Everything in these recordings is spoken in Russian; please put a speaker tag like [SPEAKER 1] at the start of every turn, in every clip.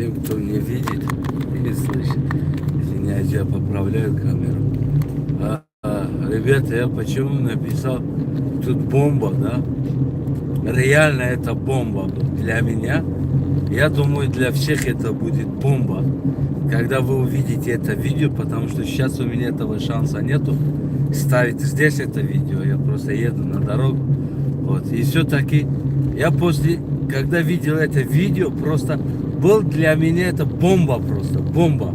[SPEAKER 1] Тем, кто не видит и не слышит. Извиняюсь, я поправляю камеру. Ребята, я почему написал тут бомба, да? Реально это бомба для меня. Я думаю, для всех это будет бомба. Когда вы увидите это видео, потому что сейчас у меня этого шанса нету ставить здесь это видео. Я просто еду на дорогу. Вот. И все-таки я после, когда видел это видео, просто был для меня это бомба просто. Бомба.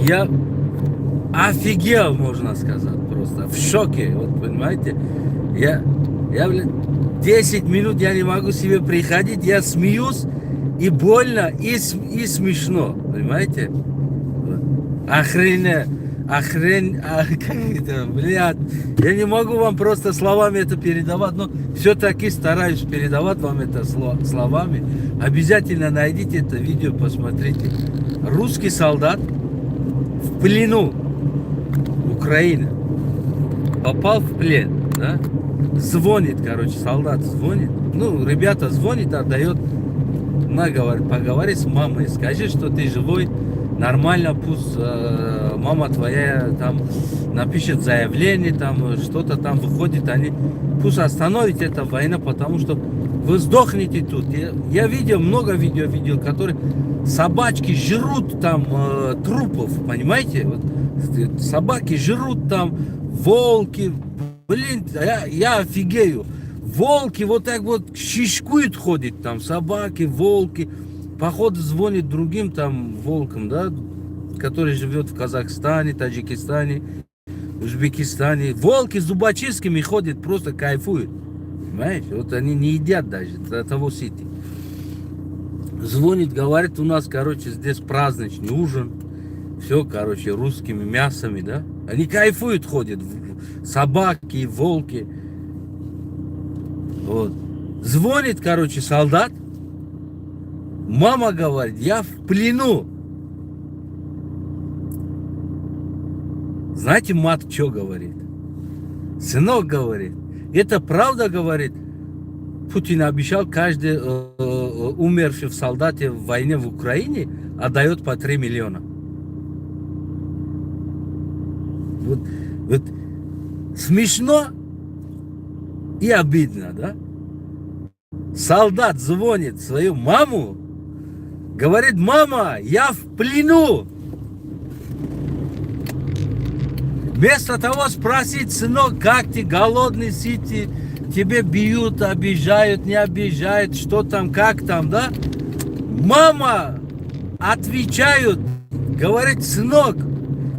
[SPEAKER 1] Я офигел, можно сказать, просто в шоке, вот понимаете, я 10 минут я не могу себе приходить, я смеюсь, и больно, и смешно, понимаете, как это, блядь, я не могу вам просто словами это передавать, но все-таки стараюсь передавать вам это словами, обязательно найдите это видео, посмотрите, русский солдат в плену Украины попал в плен, да? Звонит, короче, солдат звонит, ну, ребята звонит, отдает, поговори с мамой, скажи, что ты живой, нормально, пусть мама твоя там напишет заявление, там что-то там выходит, они пусть остановит эта война, потому что вы сдохнете тут. Я видел, много видео видел, которые собачки жрут там трупов, понимаете? Вот, собаки жрут там, волки, блин, я офигею. Волки вот так вот шишкуют, ходят там, собаки, волки. Походу звонит другим там волкам, да, который живет в Казахстане, Таджикистане, Узбекистане. Волки с зубочистками ходят, просто кайфуют. Понимаешь? Вот они не едят даже того сити. Звонит, говорит, у нас, короче, здесь праздничный ужин. Все, короче, русскими мясами, да. Они кайфуют, ходят. Собаки, волки. Вот. Звонит, короче, солдат. Мама говорит, я в плену. Знаете, мат что говорит? Сынок говорит, это правда, говорит, Путин обещал, каждый умерший в солдате в войне в Украине отдает по 3 миллиона. Вот смешно и обидно, да? Солдат звонит свою маму, говорит, мама, я в плену. Вместо того спросить, сынок, как ты, голодный, сидишь, тебе бьют, обижают, не обижают, что там, как там, да? Мама отвечают, говорит, сынок,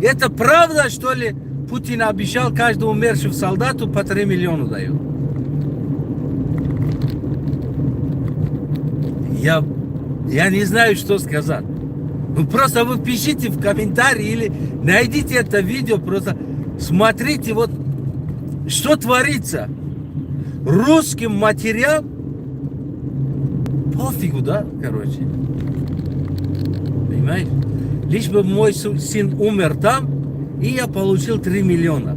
[SPEAKER 1] это правда, что ли, Путин обещал каждому умершему солдату по 3 миллиона дает? Я не знаю, что сказать. Ну, просто вы пишите в комментарии или найдите это видео, просто смотрите, вот что творится. Русским матерям пофигу, да, короче. Понимаешь? Лишь бы мой сын умер там, и я получил 3 миллиона.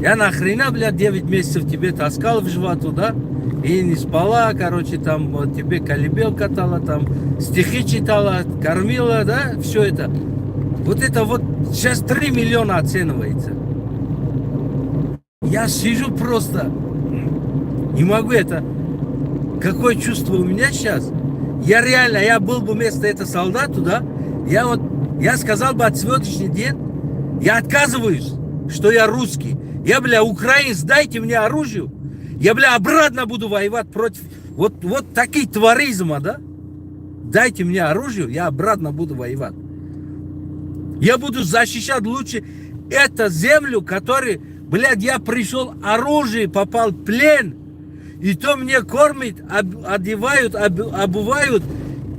[SPEAKER 1] Я нахрена, блядь, 9 месяцев тебе таскал в животу, да? И не спала, короче, там вот, тебе колыбель катала, там стихи читала, кормила, да, все это. Вот это вот сейчас 3 миллиона оценивается. Я сижу просто, не могу это, какое чувство у меня сейчас. Я реально, я был бы вместо этого солдата, да, я сказал бы от сегодняшний день, я отказываюсь, что я русский. Я, бля, украинец, дайте мне оружие. Я, бля, обратно буду воевать против вот такие тваризма, да? Дайте мне оружие, я обратно буду воевать. Я буду защищать лучше эту землю, которой, блядь, я пришел оружие, попал в плен. И то мне кормят, одевают, обувают,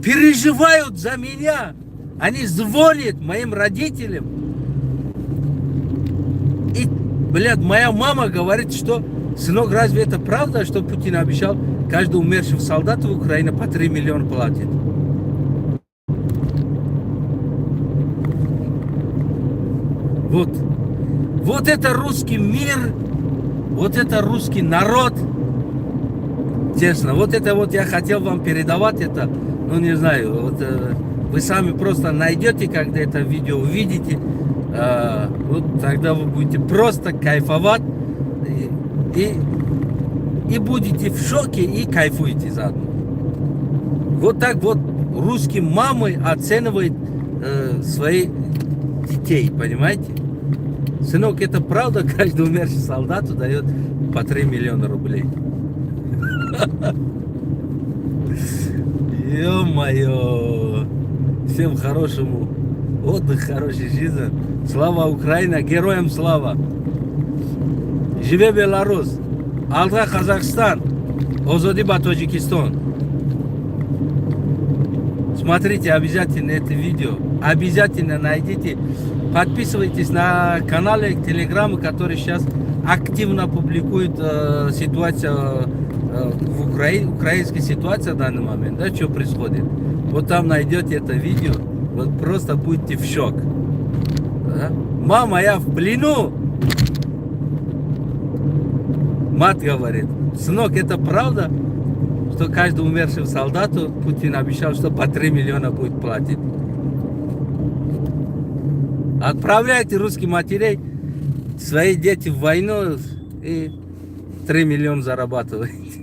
[SPEAKER 1] переживают за меня. Они звонят моим родителям. И, блядь, моя мама говорит, что сынок, разве это правда, что Путин обещал каждому умершему солдату в Украине по 3 миллиона платит? Вот это русский мир, вот это русский народ. Честно, вот это вот я хотел вам передавать это ну не знаю, вот вы сами просто найдете, когда это видео увидите, вот тогда вы будете просто кайфовать и будете в шоке и кайфуете заодно. Вот так вот русские мамы оценивают своих детей, понимаете? Сынок, это правда, каждый умерший солдату дает по 3 миллиона рублей. Ё-моё! Всем хорошему отдыха, хорошей жизни. Слава Украине, героям слава! Живе Беларусь! Алга Казахстан! Озоди ба Таджикистан! Смотрите обязательно это видео. Обязательно найдите. Подписывайтесь на каналы Телеграма, который сейчас активно публикует ситуацию в украинской ситуации в данный момент, да, что происходит. Вот там найдете это видео, вот просто будете в шок. Да? Мама, я в плену! Мать говорит, сынок, это правда, что каждому умершему солдату Путин обещал, что по 3 миллиона будет платить? Отправляйте русских матерей, свои дети в войну и 3 миллиона зарабатываете.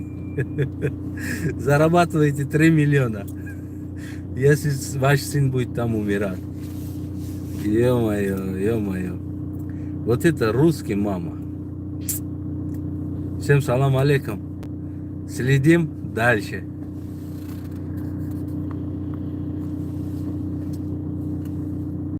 [SPEAKER 1] Зарабатываете 3 миллиона. Если ваш сын будет там умирать. Ё-моё, ё-моё. Вот это русский мама. Всем салам алейкум. Следим дальше.